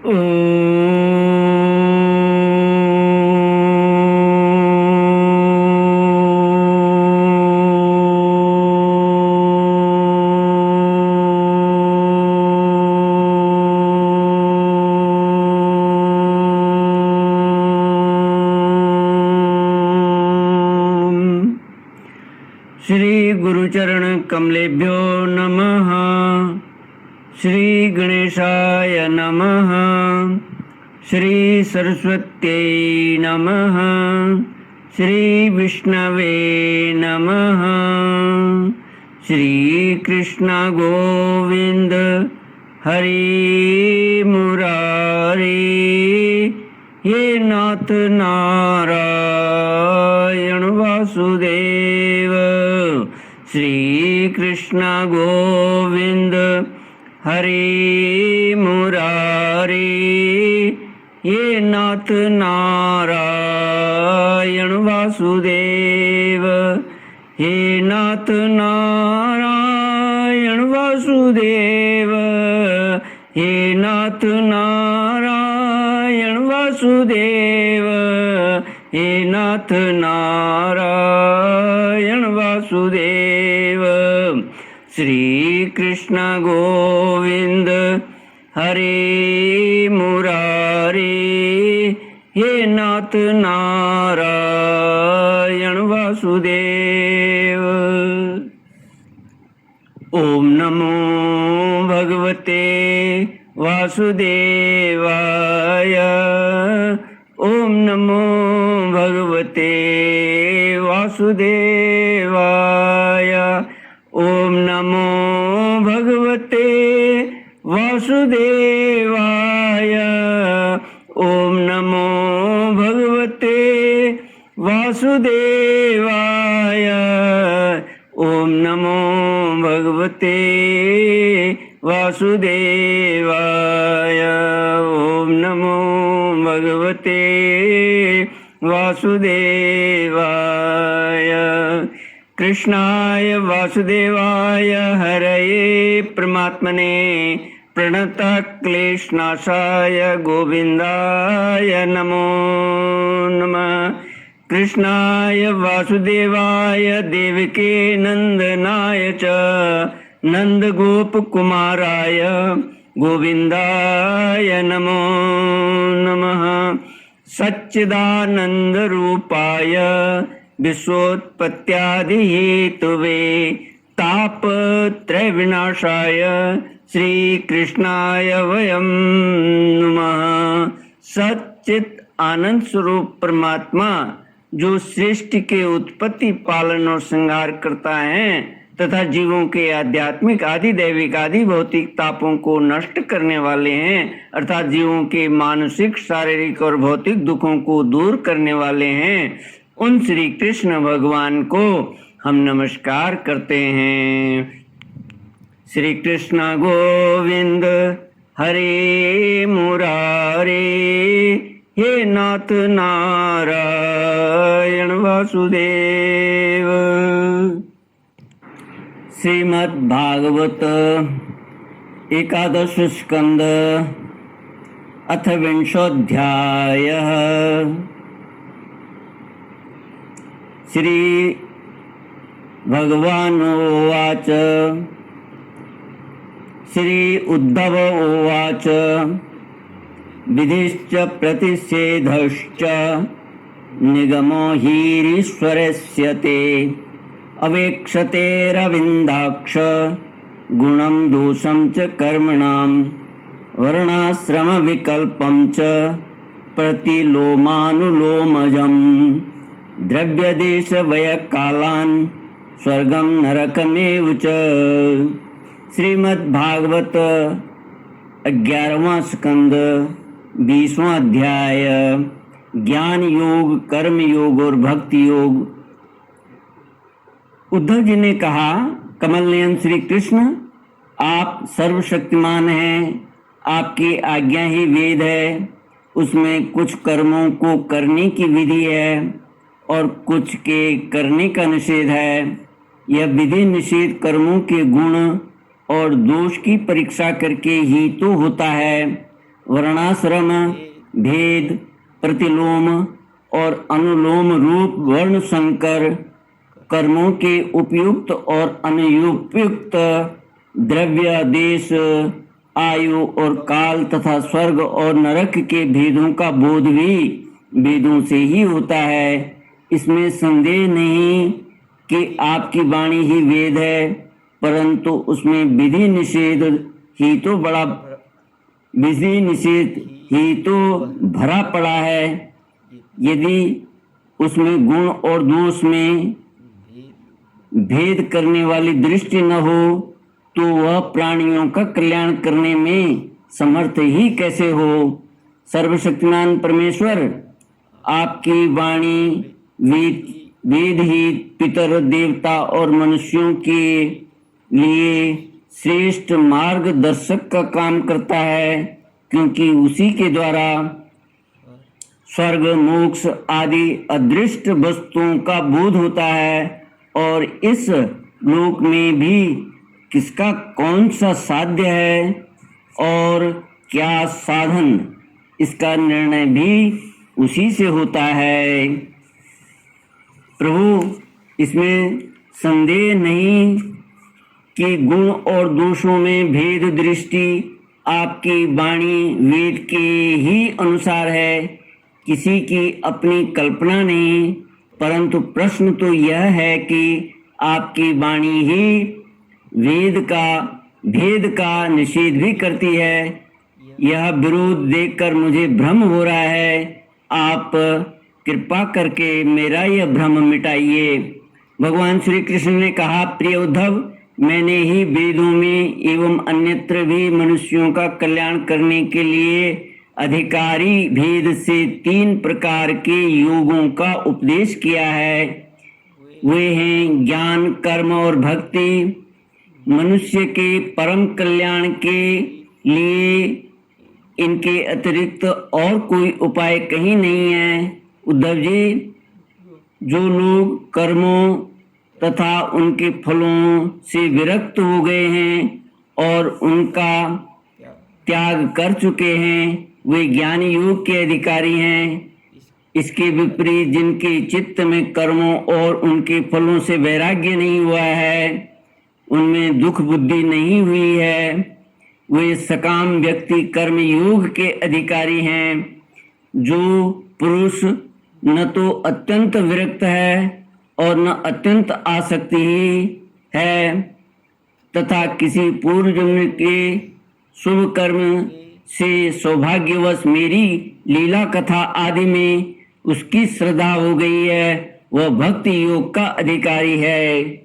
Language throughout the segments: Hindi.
ओम। श्री गुरुचरण कमलेभ्यो नमः। श्री गणेशाय नमः। श्री सरस्वत्यै नमः। श्री विष्णवे नमः। श्री कृष्ण गोविंद हरि मुरारी, हे नाथ नारायण वासुदेव। श्री कृष्ण गोविंद हरि मुरारी, हे नाथ नारायण वासुदेव। हे नाथ नारायण वासुदेव। हे नाथ नारायण वासुदेव। हे नाथ नारायण वासुदेव। श्री कृष्ण गोविंद हरि मुरारी, हे नाथ नारायण वासुदेव। ओम नमो भगवते वासुदेवाय। ओम नमो भगवते वासुदेवाय। ओम नमो भगवते वासुदेवाय। ओम नमो भगवते वासुदेवाय। ओम नमो भगवते वासुदेवाय। ओम नमो भगवते वासुदेवाय। कृष्णाय वासुदेवाय हरये परमात्मने प्रणतः क्लेशनाशाय गोविंदाय नमो नमः। कृष्णाय वासुदेवाय देवके नंदनाय च नंदगोपकुमाराय गोविंदाय नमो नमः। सच्चिदानंद रूपाय विश्वोत्पत्त्यादिहेतुवे तापत्रय विनाशाय श्री कृष्णाय वयं नमः। सच्चित आनंद स्वरूप परमात्मा जो सृष्टि के उत्पत्ति पालन और संहार करता है तथा जीवों के आध्यात्मिक आदि दैविक आदि भौतिक तापों को नष्ट करने वाले हैं, अर्थात जीवों के मानसिक शारीरिक और भौतिक दुखों को दूर करने वाले हैं, उन श्री कृष्ण भगवान को हम नमस्कार करते हैं। श्री कृष्ण गोविंद हरे मुरारी, हे नाथ नारायण वासुदेव। श्रीमद् भागवत एकादश स्कंद अथ विंशोऽध्यायः। श्री भगवानुवाच। श्री उद्धव उवाच। विधिश्च प्रतिषेधश्च निगमो हीरीश्वरस्य ते अवेक्षतेरविन्दाक्ष गुणं दोषं च कर्मणां वर्णाश्रमविकल्पं च प्रतिलोमानुलोमजम् द्रव्यदेशवयकालान् स्वर्गं नरकमेव च। श्रीमद्भागवत 11वां स्कंद 20वां अध्याय ज्ञान योग, कर्म योग और भक्ति योग। उद्धव जी ने कहा, कमल नयन श्री कृष्ण, आप सर्वशक्तिमान हैं, आपकी आज्ञा ही वेद है, उसमें कुछ कर्मों को करने की विधि है और कुछ के करने का निषेध है। यह विधि निषेध कर्मों के गुण और दोष की परीक्षा करके ही तो होता है। वर्णाश्रम भेद, प्रतिलोम और अनुलोम रूप वर्ण संकर कर्मों के उपयुक्त और अनुपयुक्त द्रव्य, देश, आयु और काल तथा स्वर्ग और नरक के भेदों का बोध भी वेदों से ही होता है। इसमें संदेह नहीं कि आपकी वाणी ही वेद है, परंतु उसमें विधि निषेध ही तो भरा पड़ा है। यदि उसमें गुण और दोष में भेद करने वाली दृष्टि न हो तो वह प्राणियों का कल्याण करने में समर्थ ही कैसे हो। सर्वशक्तिमान परमेश्वर, आपकी वाणी वेद ही पितर, देवता और मनुष्यों के लिए श्रेष्ठ मार्गदर्शक का काम करता है, क्योंकि उसी के द्वारा स्वर्ग, मोक्ष आदि अदृष्ट वस्तुओं का बोध होता है। और इस लोक में भी किसका कौन सा साध्य है और क्या साधन, इसका निर्णय भी उसी से होता है। प्रभु, इसमें संदेह नहीं कि गुण और दोषों में भेद दृष्टि आपकी वाणी वेद के ही अनुसार है, किसी की अपनी कल्पना नहीं। परंतु प्रश्न तो यह है कि आपकी वाणी ही भेद का निषेध भी करती है। यह विरोध देखकर मुझे भ्रम हो रहा है। आप कृपा करके मेरा यह भ्रम मिटाइए। भगवान श्री कृष्ण ने कहा, प्रिय उद्धव, मैंने ही वेदों में एवं अन्यत्र भी मनुष्यों का कल्याण करने के लिए अधिकारी भेद से 3 प्रकार के योगों का उपदेश किया है। वे हैं ज्ञान, कर्म और भक्ति। मनुष्य के परम कल्याण के लिए इनके अतिरिक्त और कोई उपाय कहीं नहीं है। उद्धव जी, जो लोग कर्मों तथा उनके फलों से विरक्त हो गए हैं और उनका त्याग कर चुके हैं, वे ज्ञान योग के अधिकारी हैं। इसके विपरीत जिनके चित्त में कर्मों और उनके फलों से वैराग्य नहीं हुआ है, उनमें दुख बुद्धि नहीं हुई है, वे सकाम व्यक्ति कर्म योग के अधिकारी हैं। जो पुरुष न तो अत्यंत विरक्त है और न अत्यंत आसक्ति ही है तथा किसी पूर्व जन्म के शुभ कर्म से सौभाग्यवश मेरी लीला कथा आदि में उसकी श्रद्धा हो गई है, वह भक्ति योग का अधिकारी है।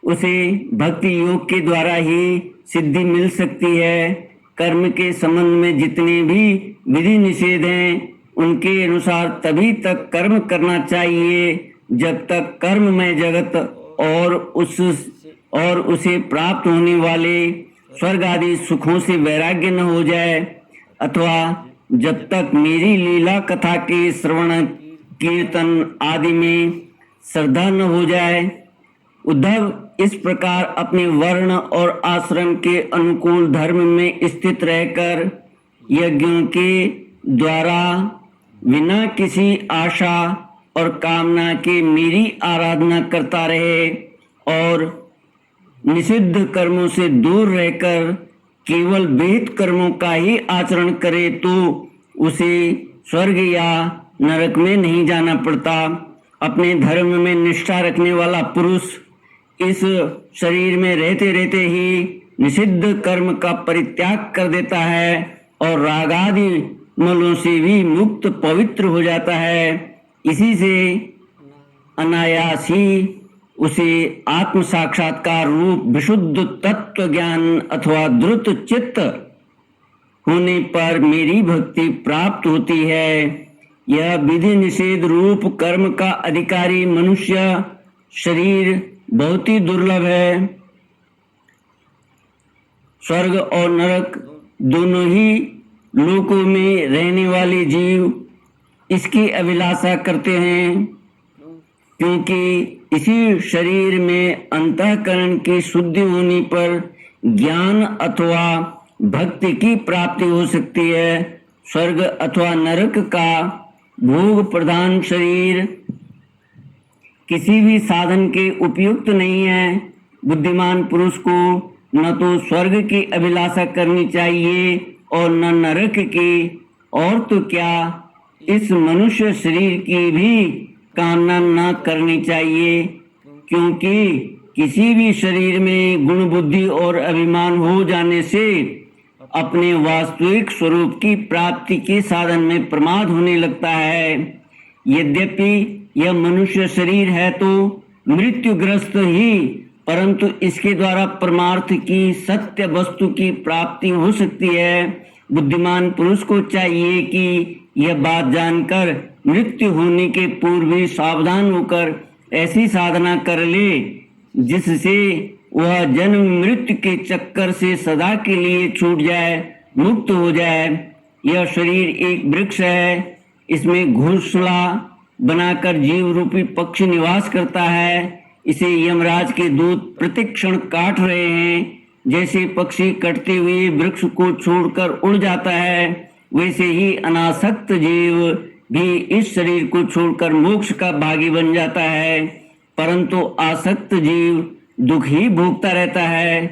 उसे भक्ति योग के द्वारा ही सिद्धि मिल सकती है। कर्म के संबंध में जितने भी विधि निषेध हैं, उनके अनुसार तभी तक कर्म करना चाहिए जब तक कर्ममय जगत और उसे प्राप्त होने वाले स्वर्ग आदि सुखों से वैराग्य न हो जाए, अथवा जब तक मेरी लीला कथा के श्रवण कीर्तन आदि में श्रद्धा न हो जाए। उद्धव, इस प्रकार अपने वर्ण और आश्रम के अनुकूल धर्म में स्थित रहकर यज्ञों के द्वारा बिना किसी आशा और कामना के मेरी आराधना करता रहे और निषिद्ध कर्मों से दूर रहकर केवल विहित कर्मों का ही आचरण करे तो उसे स्वर्ग या नरक में नहीं जाना पड़ता। अपने धर्म में निष्ठा रखने वाला पुरुष इस शरीर में रहते रहते ही निषिद्ध कर्म का परित्याग कर देता है और रागादि मलों से भी मुक्त पवित्र हो जाता है। इसी से अनायास ही उसे आत्म साक्षात्कार रूप विशुद्ध तत्व ज्ञान अथवा द्रुत चित्त होने पर मेरी भक्ति प्राप्त होती है। यह विधि निषेध रूप कर्म का अधिकारी मनुष्य शरीर बहुत ही दुर्लभ है। स्वर्ग और नरक दोनों ही लोकों में रहने वाले जीव इसकी अभिलाषा करते हैं, क्योंकि इसी शरीर में अंतःकरण की शुद्धि होने पर ज्ञान अथवा भक्ति की प्राप्ति हो सकती है। स्वर्ग अथवा नरक का भोग प्रधान शरीर किसी भी साधन के उपयुक्त नहीं है। बुद्धिमान पुरुष को न तो स्वर्ग की अभिलाषा करनी चाहिए और न नरक की, और तो क्या इस मनुष्य शरीर की भी कामना न करनी चाहिए, क्योंकि किसी भी शरीर में गुण बुद्धि और अभिमान हो जाने से अपने वास्तविक स्वरूप की प्राप्ति के साधन में प्रमाद होने लगता है। यद्यपि यह मनुष्य शरीर है तो मृत्युग्रस्त ही, परंतु इसके द्वारा परमार्थ की सत्य वस्तु की प्राप्ति हो सकती है। बुद्धिमान पुरुष को चाहिए कि यह बात जानकर मृत्यु होने के पूर्व ही सावधान होकर ऐसी साधना कर ले जिससे वह जन्म मृत्यु के चक्कर से सदा के लिए छूट जाए, मुक्त हो जाए। यह शरीर एक वृक्ष है, इसमें घोंसला बनाकर जीव रूपी पक्षी निवास करता है। इसे यमराज के दूत प्रतिक्षण काट रहे हैं। जैसे पक्षी कटते हुए वृक्ष को छोड़कर उड़ जाता है, वैसे ही अनासक्त जीव भी इस शरीर को छोड़कर मोक्ष का भागी बन जाता है, परंतु आसक्त जीव दुख ही भोगता रहता है।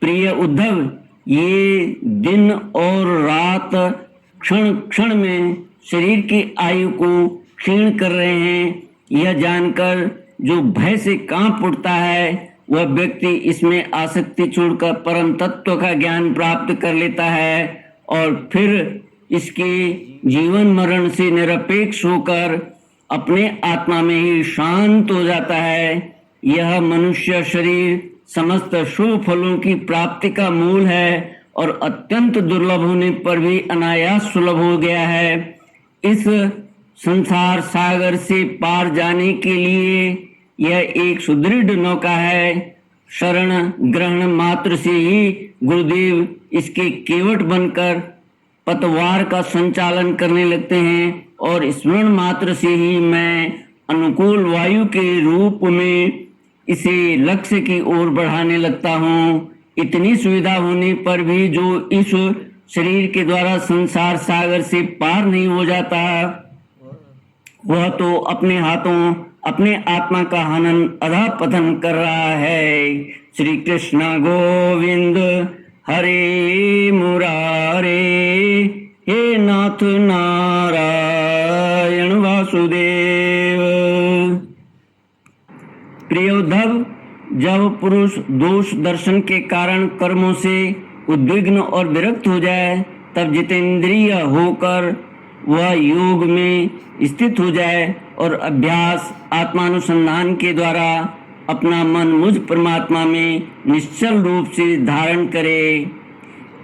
प्रिय उद्धव, ये दिन और रात क्षण क्षण में शरीर की आयु को क्षीण कर रहे हैं। यह जानकर जो भय से कांप उठता है, वह व्यक्ति इसमें आसक्ति छोड़कर परम तत्व का ज्ञान प्राप्त कर लेता है और फिर इसके जीवन मरण से निरपेक्ष होकर अपने आत्मा में ही शांत हो जाता है। यह मनुष्य शरीर समस्त शुभ फलों की प्राप्ति का मूल है और अत्यंत दुर्लभ होने पर भी अनायास सुलभ हो गया है। इस संसार सागर से पार जाने के लिए यह एक सुदृढ़ नौका है। शरण ग्रहण मात्र से ही गुरुदेव इसके केवट बनकर पतवार का संचालन करने लगते हैं और स्मरण मात्र से ही मैं अनुकूल वायु के रूप में इसे लक्ष्य की ओर बढ़ाने लगता हूँ। इतनी सुविधा होने पर भी जो इस शरीर के द्वारा संसार सागर से पार नहीं हो जाता, वह तो अपने हाथों अपने आत्मा का हनन अधा पतन कर रहा है। श्री कृष्ण गोविंद हरे मुरारे, हे नाथ नारायण वासुदेव। प्रिय उद्धव, जब पुरुष दोष दर्शन के कारण कर्मों से उद्विग्न और विरक्त हो जाए, तब जितेंद्रिय होकर वह योग में स्थित हो जाए और अभ्यास आत्मानुसंधान के द्वारा अपना मन मुझ परमात्मा में निश्चल रूप से धारण करे।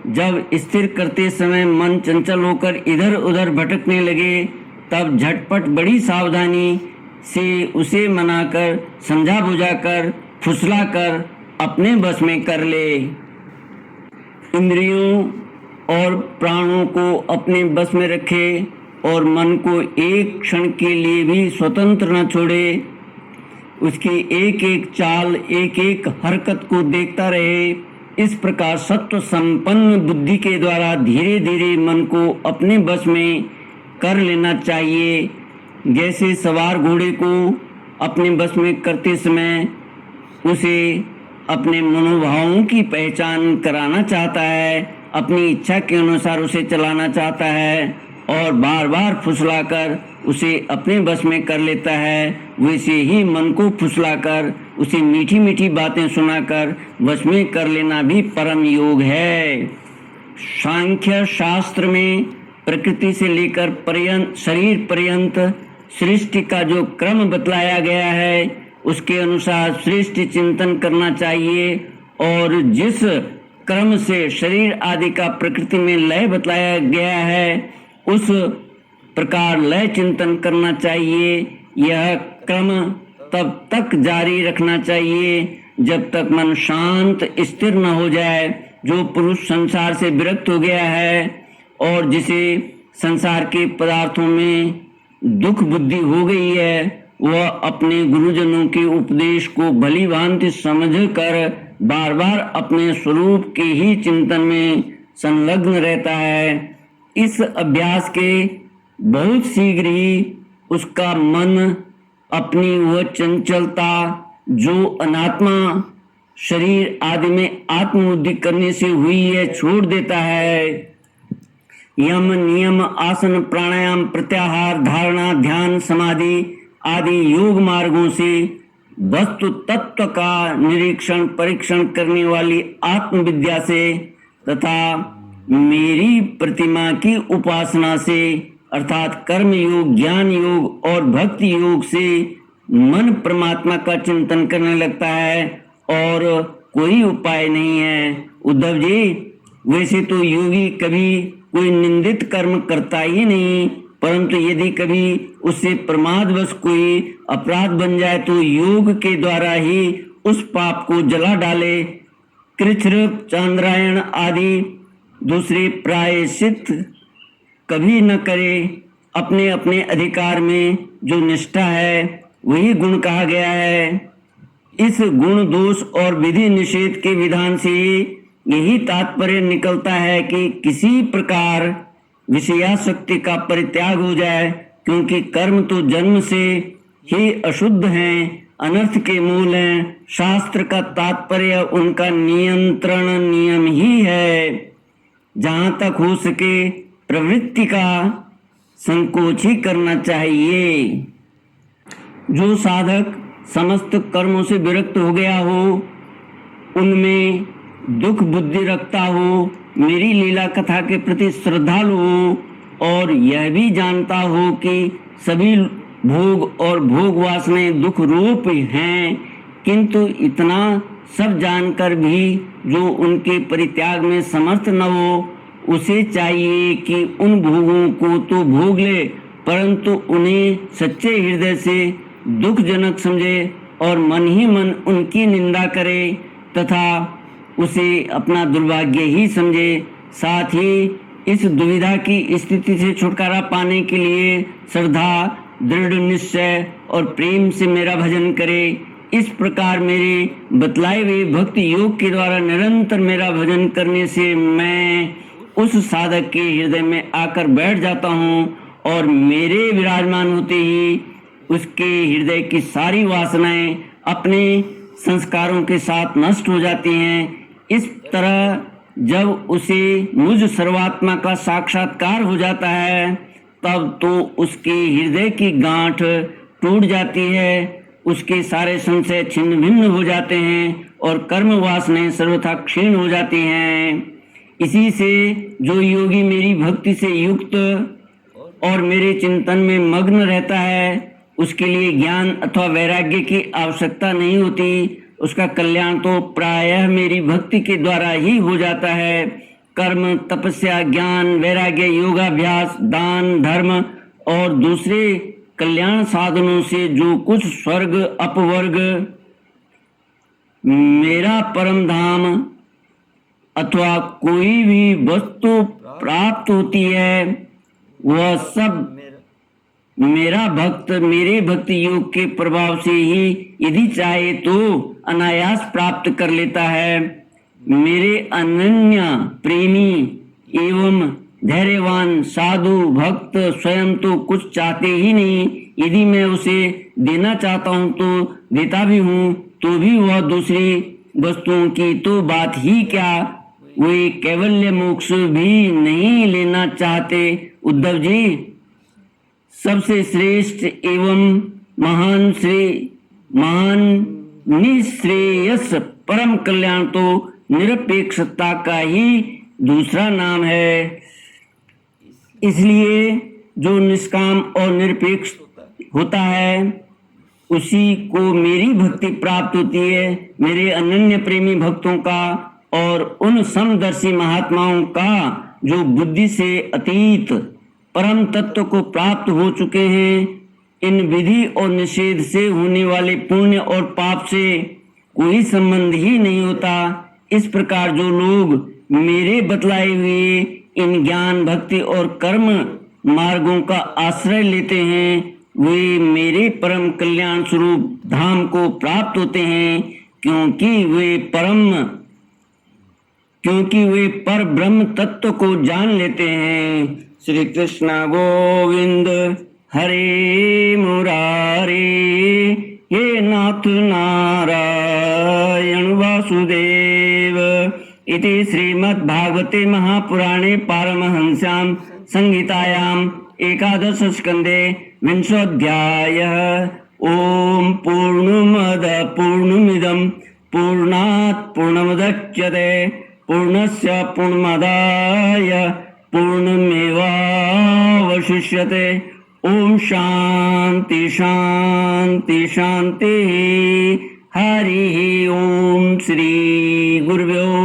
जब स्थिर करते समय मन चंचल होकर इधर उधर भटकने लगे, तब झटपट बड़ी सावधानी से उसे मनाकर समझा बुझाकर फुसलाकर अपने बस में कर ले। इंद्रियों और प्राणों को अपने बस में रखे और मन को एक क्षण के लिए भी स्वतंत्र न छोड़े। उसकी एक एक चाल एक एक हरकत को देखता रहे। इस प्रकार सत्व संपन्न बुद्धि के द्वारा धीरे धीरे मन को अपने बस में कर लेना चाहिए। जैसे सवार घोड़े को अपने बस में करते समय उसे अपने मनोभावों की पहचान कराना चाहता है, अपनी इच्छा के अनुसार उसे चलाना चाहता है और बार बार फुसलाकर उसे अपने बस में कर लेता है, वैसे ही मन को फुसलाकर उसे मीठी मीठी बातें सुनाकर वश में कर लेना भी परम योग है। सांख्य शास्त्र में प्रकृति से लेकर पर्यंत शरीर पर्यंत सृष्टि का जो क्रम बतलाया गया है, उसके अनुसार सृष्टि चिंतन करना चाहिए और जिस क्रम से शरीर आदि का प्रकृति में लय बतलाया गया है, उस प्रकार लय चिंतन करना चाहिए। यह क्रम तब तक जारी रखना चाहिए जब तक मन शांत स्थिर न हो जाए। जो पुरुष संसार से विरक्त हो गया है और जिसे संसार के पदार्थों में दुख बुद्धि हो गई है, वह अपने गुरुजनों के उपदेश को भली भांति समझकर बार बार अपने स्वरूप के ही चिंतन में संलग्न रहता है। इस अभ्यास के बहुत शीघ्र ही उसका मन अपनी वह चंचलता जो अनात्मा शरीर आदि में आत्मबुद्धि करने से हुई है छोड़ देता है। यम नियम आसन प्राणायाम प्रत्याहार धारणा ध्यान समाधि आदि योग मार्गों से वस्तु तत्व का निरीक्षण परीक्षण करने वाली आत्मविद्या से तथा मेरी प्रतिमा की उपासना से अर्थात कर्म योग ज्ञान योग और भक्ति योग से मन परमात्मा का चिंतन करने लगता है और कोई उपाय नहीं है। उद्धव जी, वैसे तो योगी कभी कोई निंदित कर्म करता ही नहीं, परंतु यदि कभी उससे प्रमादवश कोई अपराध बन जाए तो योग के द्वारा ही उस पाप को जला डाले। कृच्छ्र चांद्रायण आदि दूसरे प्रायश्चित कभी न करे। अपने अपने अधिकार में जो निष्ठा है वही गुण कहा गया है। इस गुण दोष और विधि निषेध के विधान से यही तात्पर्य निकलता है कि किसी प्रकार विषयासक्ति का परित्याग हो जाए, क्योंकि कर्म तो जन्म से ही अशुद्ध हैं, अनर्थ के मूल हैं। शास्त्र का तात्पर्य उनका नियंत्रण नियम ही है। जहां तक हो सके प्रवृत्ति का संकोच ही करना चाहिए। जो साधक समस्त कर्मों से विरक्त हो गया हो, उनमें दुख बुद्धि रखता हो, मेरी लीला कथा के प्रति श्रद्धालु हो और यह भी जानता हो कि सभी भोग और भोग वासनाएं दुख रूप हैं, किंतु इतना सब जानकर भी जो उनके परित्याग में समर्थ न हो, उसे चाहिए कि उन भोगों को तो भोग ले, परंतु उन्हें सच्चे हृदय से दुखजनक समझे और मन ही मन उनकी निंदा करे तथा उसे अपना दुर्भाग्य ही समझे। साथ ही इस दुविधा की स्थिति से छुटकारा पाने के लिए श्रद्धा, दृढ़ निश्चय और प्रेम से मेरा भजन करे। इस प्रकार मेरे बतलाए हुए भक्ति योग के द्वारा निरंतर मेरा भजन करने से मैं उस साधक के हृदय में आकर बैठ जाता हूँ और मेरे विराजमान होते ही उसके हृदय की सारी वासनाएं अपने संस्कारों के साथ नष्ट हो जाती हैं। इस तरह जब उसे मुझ सर्वात्मा का साक्षात्कार हो जाता है, तब तो उसके हृदय की गांठ टूट जाती है, उसके सारे संशय छिन्न भिन्न हो जाते हैं और कर्म वासनाएं सर्वथा क्षीण हो जाती हैं। इसी से जो योगी मेरी भक्ति से युक्त और मेरे चिंतन में मग्न रहता है, उसके लिए ज्ञान अथवा वैराग्य की आवश्यकता नहीं होती। उसका कल्याण तो प्रायः मेरी भक्ति के द्वारा ही हो जाता है। कर्म, तपस्या, ज्ञान, वैराग्य, योगाभ्यास, दान, धर्म और दूसरे कल्याण साधनों से जो कुछ स्वर्ग अपवर्ग मेरा परम धाम अथवा कोई भी वस्तु प्राप्त होती है, वह सब मेरा भक्त मेरे भक्ति योग के प्रभाव से ही यदि चाहे तो अनायास प्राप्त कर लेता है। मेरे अनन्य प्रेमी एवं धैर्यवान साधु भक्त स्वयं तो कुछ चाहते ही नहीं। यदि मैं उसे देना चाहता हूँ तो देता भी हूँ, तो भी वह दूसरी वस्तुओं की तो बात ही क्या, वे कैवल्य मोक्ष भी नहीं लेना चाहते। उद्धव जी, सबसे श्रेष्ठ एवं महान निश्रेयस परम कल्याण तो निरपेक्षता का ही दूसरा नाम है। इसलिए जो निष्काम और निरपेक्ष होता है उसी को मेरी भक्ति प्राप्त होती है। मेरे अनन्य प्रेमी भक्तों का और उन समदर्शी महात्माओं का जो बुद्धि से अतीत परम तत्व को प्राप्त हो चुके हैं, इन विधि और निषेध से होने वाले पुण्य और पाप से कोई संबंध ही नहीं होता। इस प्रकार जो लोग मेरे बतलाए हुए इन ज्ञान भक्ति और कर्म मार्गों का आश्रय लेते हैं, वे मेरे परम कल्याण स्वरूप धाम को प्राप्त होते हैं, क्योंकि वे परम क्योंकि वे पर ब्रह्म तत्व को जान लेते हैं। श्री कृष्ण गोविंद हरे मुरारे, हे नाथ नारायण वासुदेव। इति श्रीमद्भागवते महापुराणे पारमहंस्यां संहितायाम् एकादश स्कंदे विंशोऽध्यायः। ओम पूर्णमद पूर्णमिदं पूर्णात् पूर्णमुदच्यते पूर्णस्य पूर्णमादाय पूर्णमेवावशिष्यते। ओम शांति शांति शांति। हरि ओम। श्री गुरुभ्यो